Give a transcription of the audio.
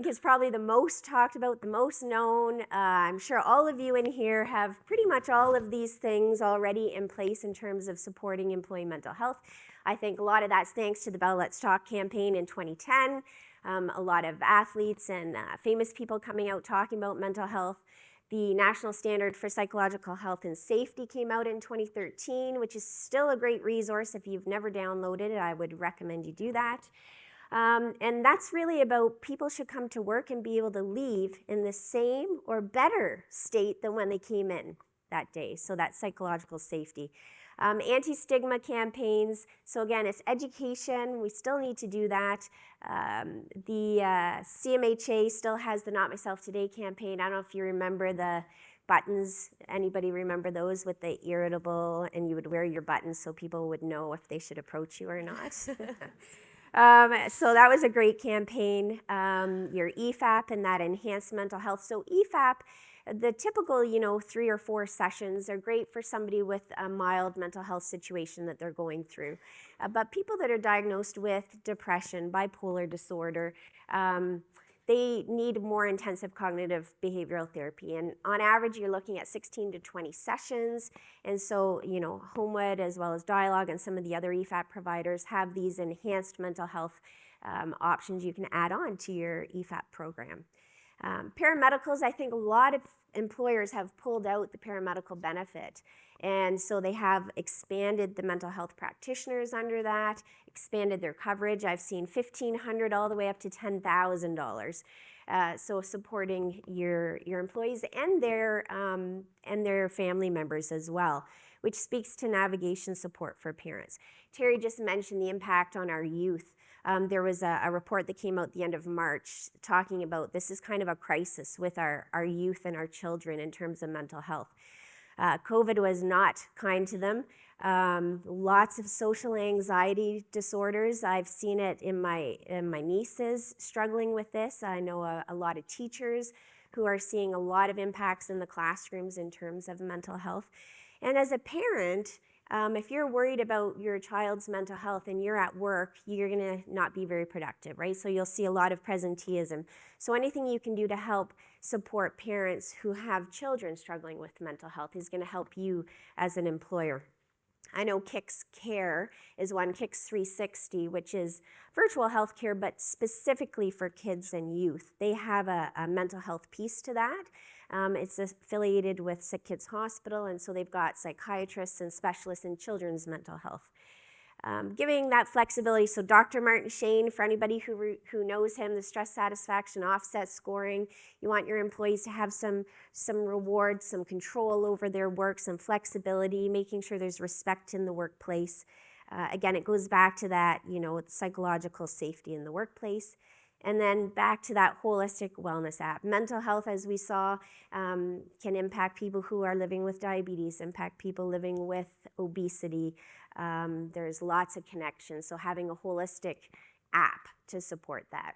is probably the most talked about, the most known. I'm sure all of you in here have pretty much all of these things already in place in terms of supporting employee mental health. I think a lot of that's thanks to the Bell Let's Talk campaign in 2010. A lot of athletes and famous people coming out talking about mental health. The National Standard for Psychological Health and Safety came out in 2013, which is still a great resource. If you've never downloaded it, I would recommend you do that. And that's really about people should come to work and be able to leave in the same or better state than when they came in that day. So that's psychological safety. Anti-stigma campaigns. So again, it's education. We still need to do that. The CMHA still has the Not Myself Today campaign. I don't know if you remember the buttons. Anybody remember those with the irritable, and you would wear your buttons so people would know if they should approach you or not. So that was a great campaign. Your EFAP and that enhanced mental health. So EFAP, the typical, 3 or 4 sessions are great for somebody with a mild mental health situation that they're going through. But people that are diagnosed with depression, bipolar disorder, they need more intensive cognitive behavioral therapy. And on average, you're looking at 16 to 20 sessions. And so, Homewood, as well as Dialogue and some of the other EFAP providers, have these enhanced mental health options you can add on to your EFAP program. Paramedicals, I think a lot of employers have pulled out the paramedical benefit. And so they have expanded the mental health practitioners under that, expanded their coverage. I've seen $1,500 all the way up to $10,000. So supporting your employees and their family members as well, which speaks to navigation support for parents. Tari just mentioned the impact on our youth. There was a report that came out at the end of March talking about this is kind of a crisis with our youth and our children in terms of mental health. COVID was not kind to them. Lots of social anxiety disorders. I've seen it in my nieces struggling with this. I know a lot of teachers who are seeing a lot of impacts in the classrooms in terms of mental health. And as a parent, if you're worried about your child's mental health and you're at work, you're going to not be very productive, right? So you'll see a lot of presenteeism. So anything you can do to help support parents who have children struggling with mental health is going to help you as an employer. I know Kix Care is one, Kix 360, which is virtual health care, but specifically for kids and youth. They have a mental health piece to that. It's affiliated with Sick Kids Hospital, and so they've got psychiatrists and specialists in children's mental health. Giving that flexibility, so Dr. Martin Shane, for anybody who knows him, the stress satisfaction offset scoring, you want your employees to have some rewards, some control over their work, some flexibility, making sure there's respect in the workplace. Again, it goes back to that, psychological safety in the workplace. And then back to that holistic wellness app. Mental health, as we saw, can impact people who are living with diabetes, impact people living with obesity. There's lots of connections, so having a holistic app to support that.